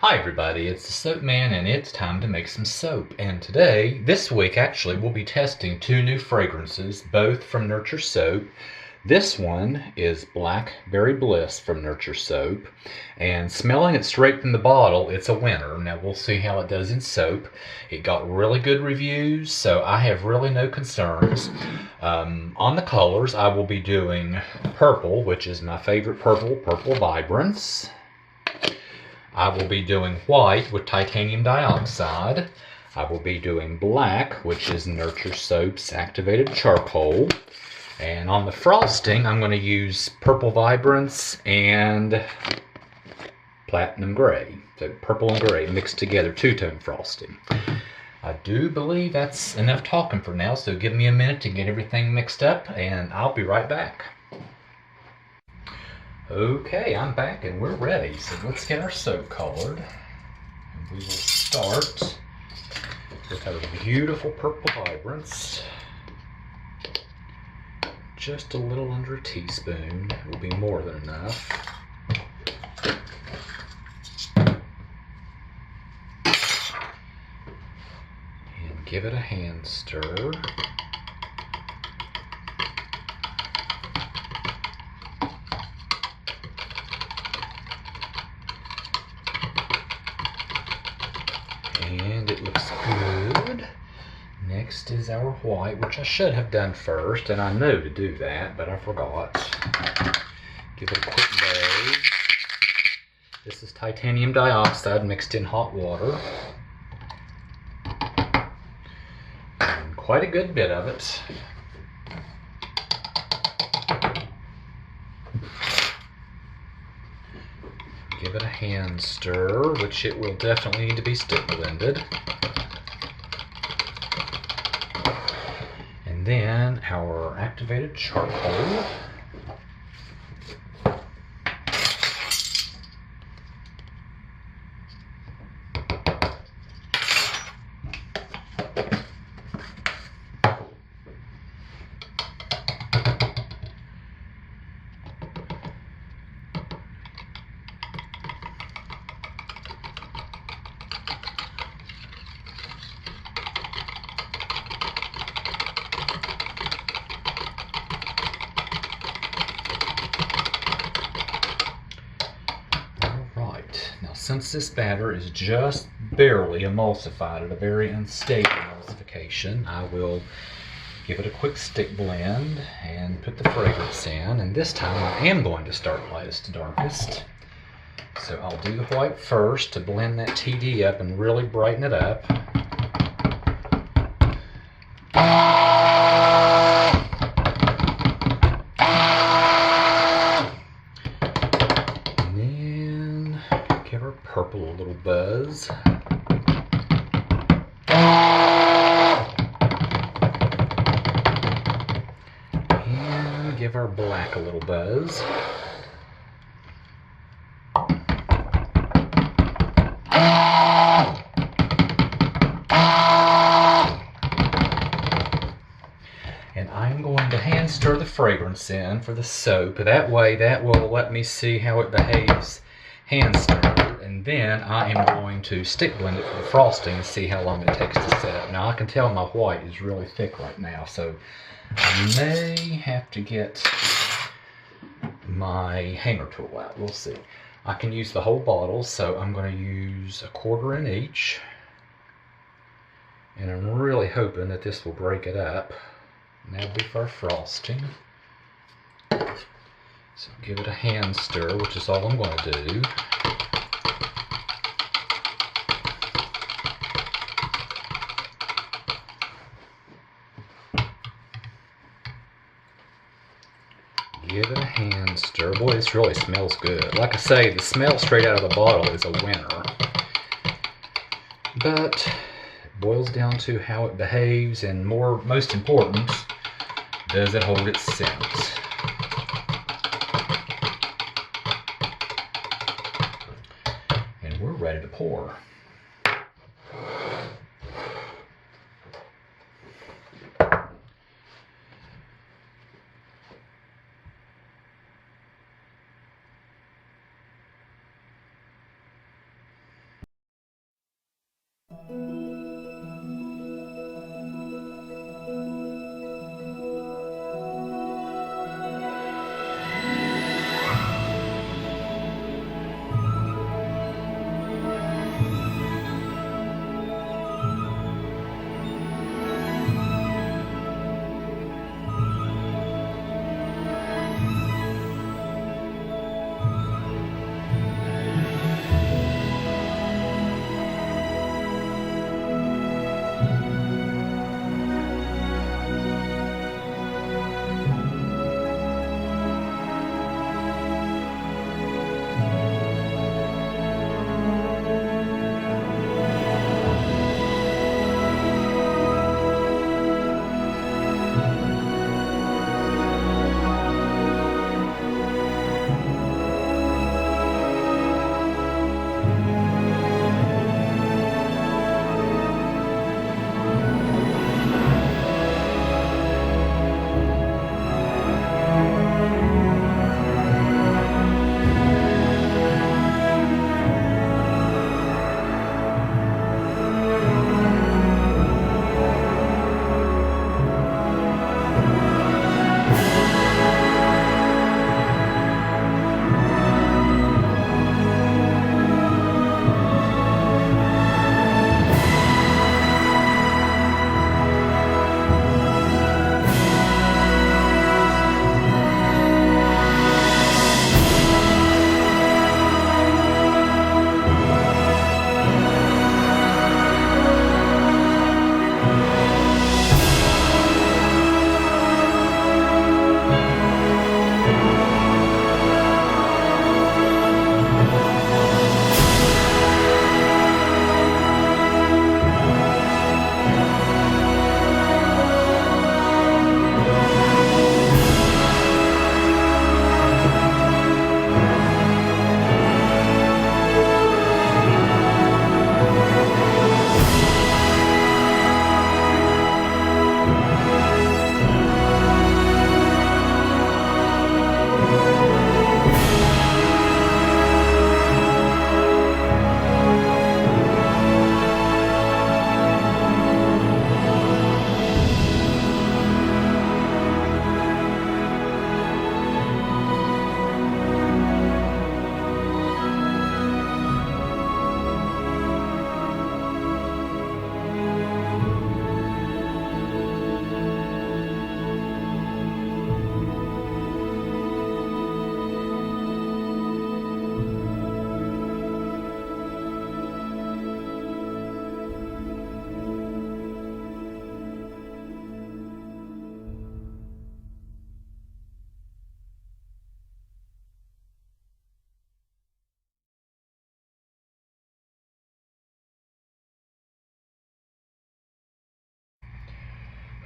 Hi everybody, it's the Soap Man and it's time to make some soap. And today, this week actually, we'll be testing two new fragrances, both from Nurture Soap. This one is Blackberry Bliss from Nurture Soap, and smelling it straight from the bottle, it's a winner. Now we'll see how it does in soap. It got really good reviews, so I have really no concerns. On the colors, I will be doing purple, which is my favorite purple, Purple Vibrance. I will be doing white with titanium dioxide. I will be doing black, which is Nurture Soap's activated charcoal. And on the frosting, I'm going to use Purple Vibrance and Platinum Gray. So purple and gray mixed together, two-tone frosting. I do believe that's enough talking for now, so give me a minute to get everything mixed up, and I'll be right back. Okay, I'm back and we're ready. So let's get our soap colored. And we will start with our beautiful Purple Vibrance. Just a little under a teaspoon will be more than enough. And give it a hand stir. And it looks good. Next is our white, which I should have done first, and I know to do that, but I forgot. Give it a quick blow. This is titanium dioxide mixed in hot water. And quite a good bit of it. Give it a hand stir, which it will definitely need to be stick blended. And then our activated charcoal. Since this batter is just barely emulsified at a very unstable emulsification, I will give it a quick stick blend and put the fragrance in. And this time I am going to start lightest to darkest. So I'll do the white first to blend that TD up and really brighten it up. Give our purple a little buzz. And give our black a little buzz. And I'm going to hand stir the fragrance in for the soap. That way that will let me see how it behaves hand stir. And then I am going to stick blend it for the frosting and see how long it takes to set. Now I can tell my white is really thick right now, so I may have to get my hanger tool out. We'll see. I can use the whole bottle, so I'm going to use a quarter in each. And I'm really hoping that this will break it up. And that'll be for our frosting. So give it a hand stir, which is all I'm going to do. Give it a hand stir. Boy, this really smells good. Like I say, the smell straight out of the bottle is a winner. But it boils down to how it behaves, and most important, does it hold its scent? And we're ready to pour.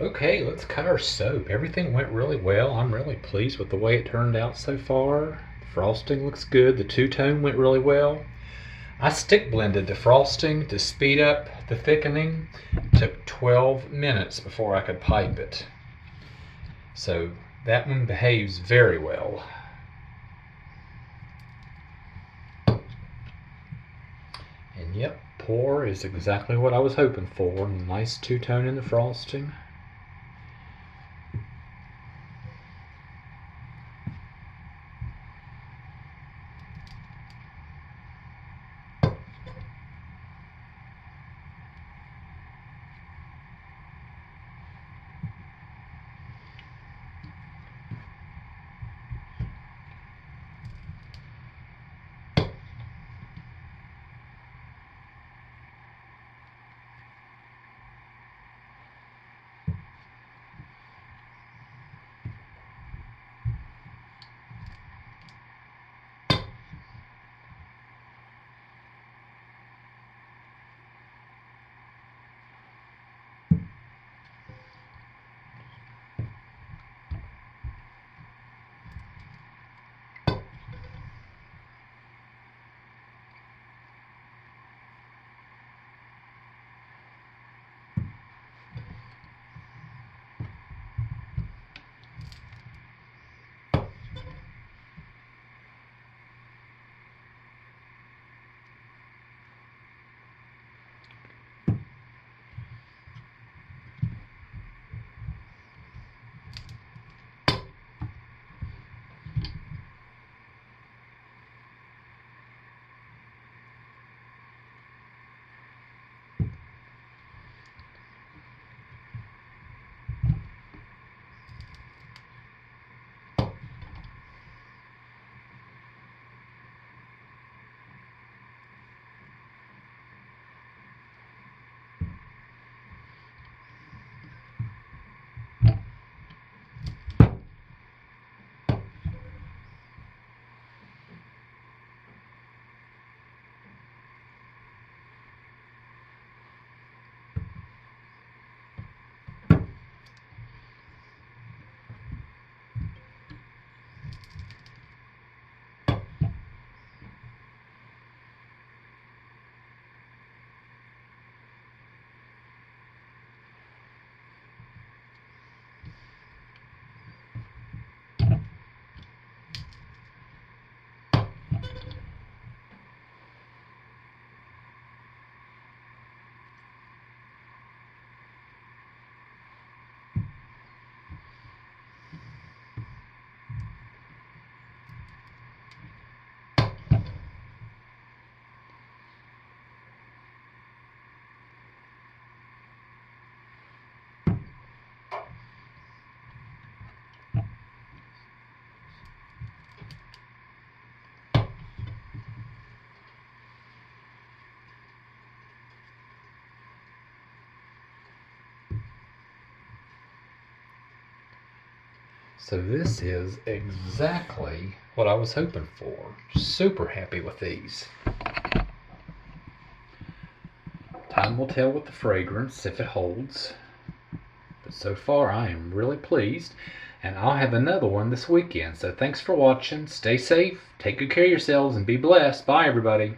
Okay, let's cut our soap. Everything went really well. I'm really pleased with the way it turned out so far. Frosting looks good. The two-tone went really well. I stick blended the frosting to speed up the thickening. It took 12 minutes before I could pipe it. So that one behaves very well. And yep, pour is exactly what I was hoping for. Nice two-tone in the frosting. So this is exactly what I was hoping for. Super happy with these. Time will tell with the fragrance if it holds. But so far I am really pleased. And I'll have another one this weekend. So thanks for watching. Stay safe, take good care of yourselves, and be blessed. Bye everybody.